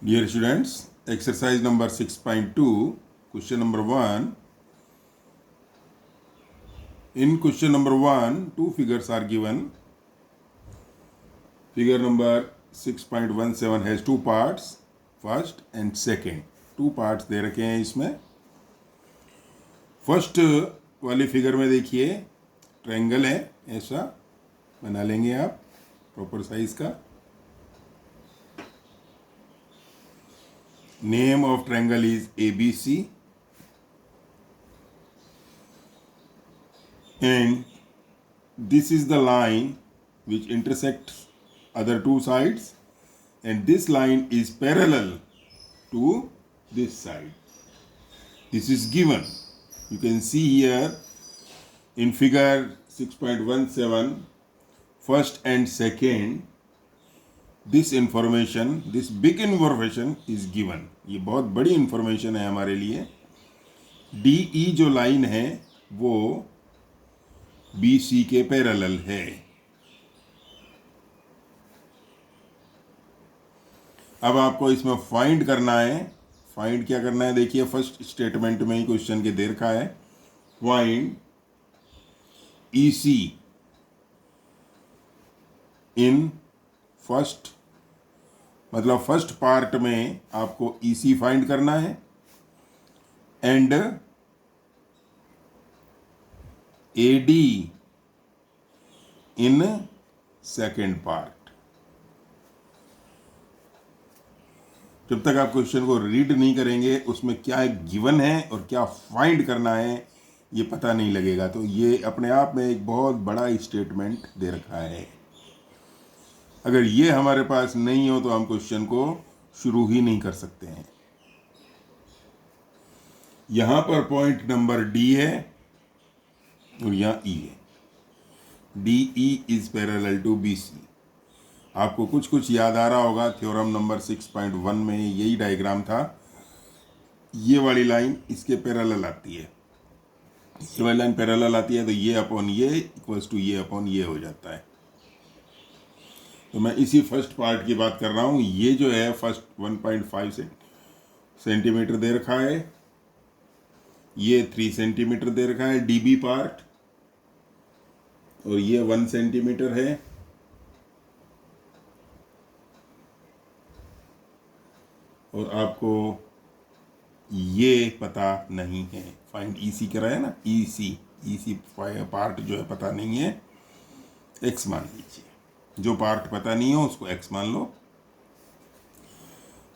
Dear students, exercise number 6.2, question number 1. In question number 1, two figures are given. Figure number 6.17 has two parts, first and second. Two parts दे रखे हैं इसमें. First वाली figure में देखिए triangle है, ऐसा बना लेंगे आप प्रॉपर साइज का. Name of triangle is ABC and this is the line which intersects other two sides and this line is parallel to this side. This is given. You can see here in figure 6.17 first and second this information, this big information is given. ये बहुत बड़ी information है हमारे लिए. DE जो line है वो BC के पैरेलल है. अब आपको इसमें फाइंड करना है. फाइंड क्या करना है, देखिए फर्स्ट स्टेटमेंट में ही क्वेश्चन के दे रखा है. फाइंड EC इन फर्स्ट, मतलब फर्स्ट पार्ट में आपको EC फाइंड करना है and AD in second part. जब तक आप क्वेश्चन को रीड नहीं करेंगे उसमें क्या गिवन है और क्या फाइंड करना है ये पता नहीं लगेगा. तो ये अपने आप में एक बहुत बड़ा स्टेटमेंट दे रखा है. अगर ये हमारे पास नहीं हो तो हम क्वेश्चन को शुरू ही नहीं कर सकते हैं. यहां पर पॉइंट नंबर D है और यहां E है. DE is parallel to BC. आपको कुछ कुछ याद आ रहा होगा, थ्योरम नंबर 6.1 में यही डायग्राम था. ये वाली लाइन इसके पैरेलल आती है, ये वाली लाइन पैरेलल आती है तो ये अपॉन ये इक्वल्स टू ये अपॉन ये हो जाता है. तो मैं इसी फर्स्ट पार्ट की बात कर रहा हूँ. ये जो है फर्स्ट 1.5 सेंटीमीटर दे रखा है, ये 3 सेंटीमीटर दे रखा है DB पार्ट, और ये 1 सेंटीमीटर है. और आपको ये पता नहीं है. फाइंड EC कराया ना, EC पार्ट जो है पता नहीं है, X मान लीजिए. जो पार्ट पता नहीं हो उसको X मान लो.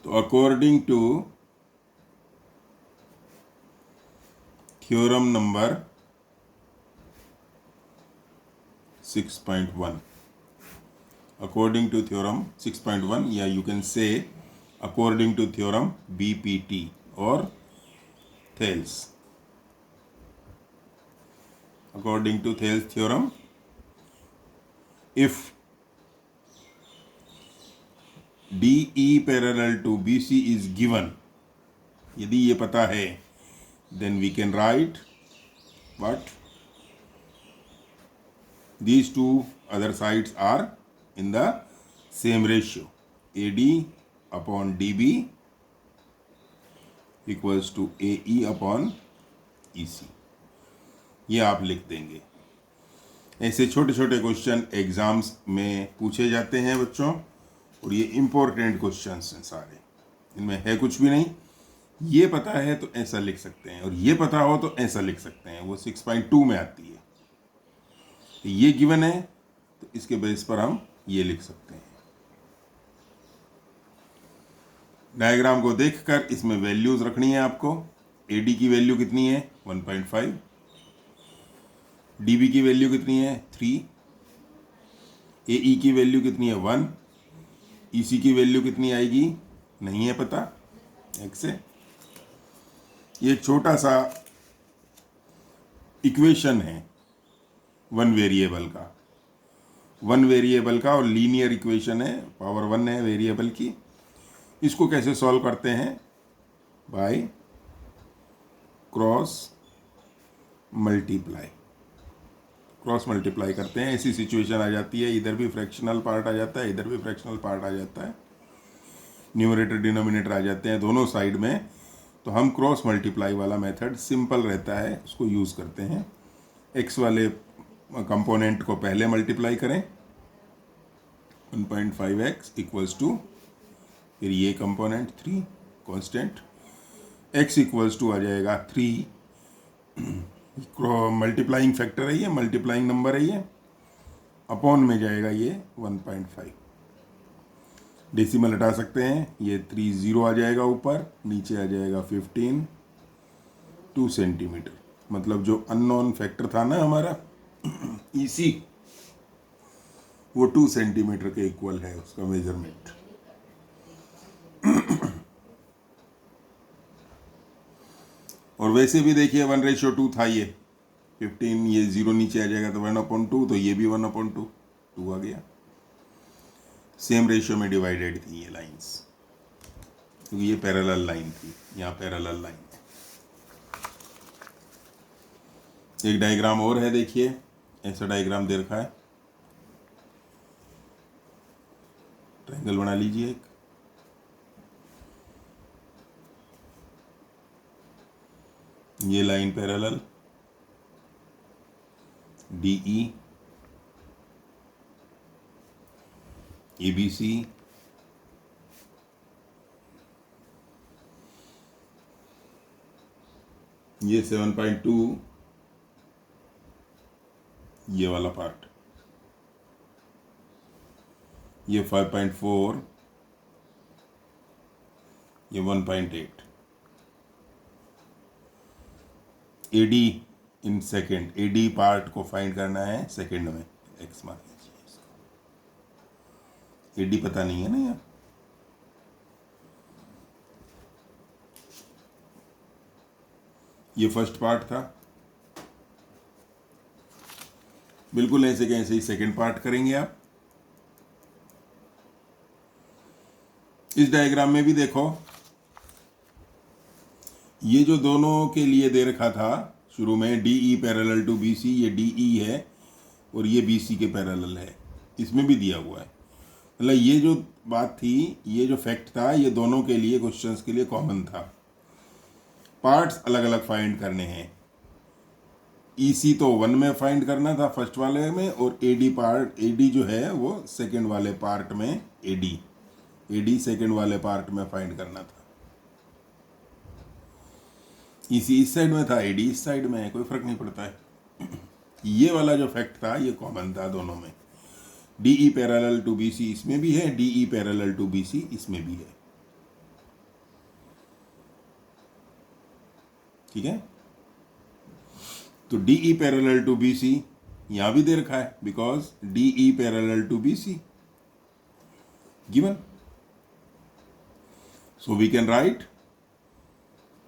तो according to theorem number 6.1, according to theorem 6.1, या you can say according to theorem BPT और Thales. According to Thales theorem, if DE parallel to BC is given, यदि ये पता है then we can write what these two other sides are in the same ratio. AD upon DB equals to AE upon EC. ये आप लिख देंगे. ऐसे छोटे छोटे क्वेश्चन एग्जाम्स में पूछे जाते हैं बच्चों, और ये इम्पोर्टेंट क्वेश्चंस हैं सारे. इनमें है कुछ भी नहीं. ये पता है तो ऐसा लिख सकते हैं, और ये पता हो तो ऐसा लिख सकते हैं. वो 6.2 में आती है. तो ये गिवन है तो इसके बेस पर हम ये लिख सकते हैं. डायग्राम को देखकर इसमें वैल्यूज रखनी है आपको. AD की वैल्यू कितनी है 1.5, DB की वैल्यू कितनी है 3, AE की वैल्यू कितनी है 1, EC की वैल्यू कितनी आएगी नहीं है पता, X है. ये छोटा सा इक्वेशन है वन वेरिएबल का और लीनियर इक्वेशन है, पावर 1 है वेरिएबल की. इसको कैसे सॉल्व करते हैं, बाय क्रॉस मल्टीप्लाई करते हैं. ऐसी सिचुएशन आ जाती है, इधर भी फ्रैक्शनल पार्ट आ जाता है, इधर भी फ्रैक्शनल पार्ट आ जाता है. न्यूमरेटर डिनोमिनेटर आ जाते हैं दोनों साइड में, तो हम क्रॉस मल्टीप्लाई वाला मेथड सिंपल रहता है, उसको यूज़ करते हैं। एक्स वाले कंपोनेंट को पहले मल्टीप्लाई करें, 1.5x इक्वल्स टू, फिर ये component 3 constant, x equals to आ जाएगा 3, मल्टीप्लाइंग फैक्टर है ये, मल्टीप्लाइंग नंबर है ये, अपॉन में जाएगा ये 1.5। डेसिमल हटा सकते हैं, ये 3 0 आ जाएगा ऊपर, नीचे आ जाएगा 15 2 सेंटीमीटर। मतलब जो अननोन फैक्टर था ना हमारा इसी, वो 2 सेंटीमीटर के इक्वल है उसका मेजरमेंट। और वैसे भी देखिए 1:2 था ये 15, ये 0 नीचे आ जाएगा तो 1/2, तो ये भी 1/2 2 आ गया। सेम रेशियो में डिवाइडेड थी ये लाइंस, क्योंकि ये पैरेलल लाइन थी, यहाँ पैरेलल लाइन। एक डायग्राम और है, देखिए ऐसा डायग्राम दे रखा है, ट्रायंगल बना लीजिए एक, ये लाइन पैरेलल DE ABC, ये 7.2 ये वाला पार्ट, ये 5.4, ये 1.8। AD in second, AD part को फाइंड करना है सेकेंड में, एक्स मान लीजिए इसको, AD पता नहीं है ना यार। ये फर्स्ट पार्ट था, बिल्कुल ऐसे कैसे ही सेकेंड पार्ट करेंगे आप। इस डायग्राम में भी देखो, ये जो दोनों के लिए दे रखा था शुरू में, DE पैरेलल टू BC, ये DE है और ये BC के पैरेलल है, इसमें भी दिया हुआ है। मतलब ये जो बात थी, ये जो फैक्ट था, ये दोनों के लिए क्वेश्चंस के लिए कॉमन था। पार्ट्स अलग अलग फाइंड करने हैं। EC तो 1 में फाइंड करना था फर्स्ट वाले में, और AD जो है वो सेकंड वाले पार्ट में, AD सेकंड वाले पार्ट में फाइंड करना था। EC इस साइड में था, AD इस साइड में है, कोई फर्क नहीं पड़ता है। ये वाला जो फैक्ट था ये कॉमन था दोनों में। DE पैरेलल टू BC इसमें भी है, DE पैरेलल टू BC इसमें भी है, ठीक है। तो DE पैरेलल टू BC यहां भी दे रखा है, because DE parallel to BC given, so we can write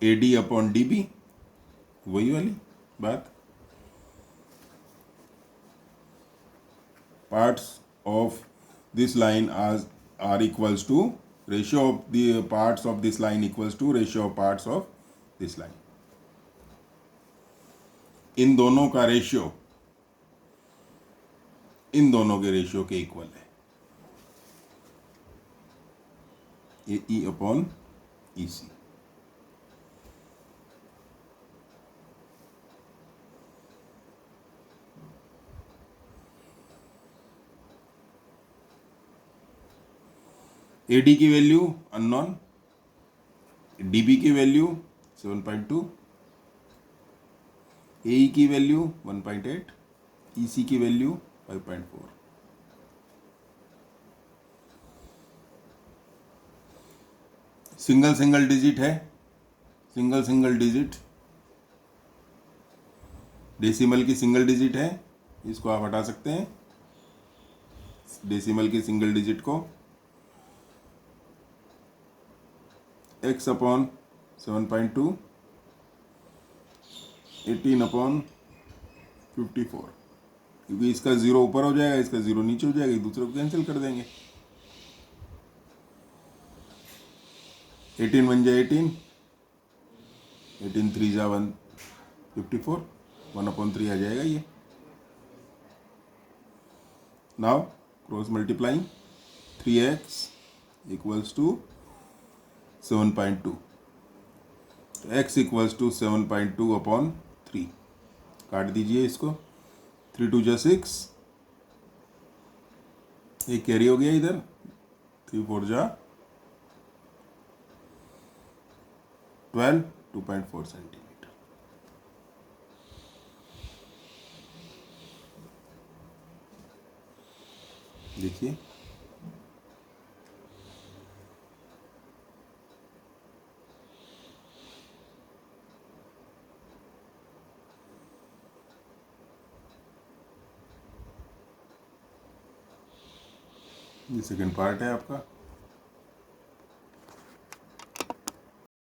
AD upon DB, वही वाली बात। Parts of this line are equals to, ratio of the parts of this line equals to ratio of parts of this line। इन दोनों का ratio in दोनों के ratio के equal है, AE upon EC। AD की वैल्यू अननोन, DB की value 7.2, AE की value 1.8, EC की वैल्यू 5.4। सिंगल डिजिट है, सिंगल डिजिट, डेसिमल की सिंगल डिजिट है, इसको आप हटा सकते हैं, डेसिमल की सिंगल डिजिट को। x अपॉन 7.2, 18 अपॉन 54, क्योंकि इसका 0 ऊपर हो जाएगा, इसका 0 नीचे हो जाएगा, एक दूसरे को कैंसिल कर देंगे। 18 बन जाए 18, 18 3 जा 154, 1/3 आ जाएगा ये। Now cross multiplying, 3x equals to 7.2, तो x इक्वल्स टू 7.2 अपॉन 3, काट दीजिए इसको, 3 2 जा 6, एक कैरी हो गया इधर, 3 4 जा 12, 2.4 सेंटीमीटर। देखिए ये सेकंड पार्ट है आपका।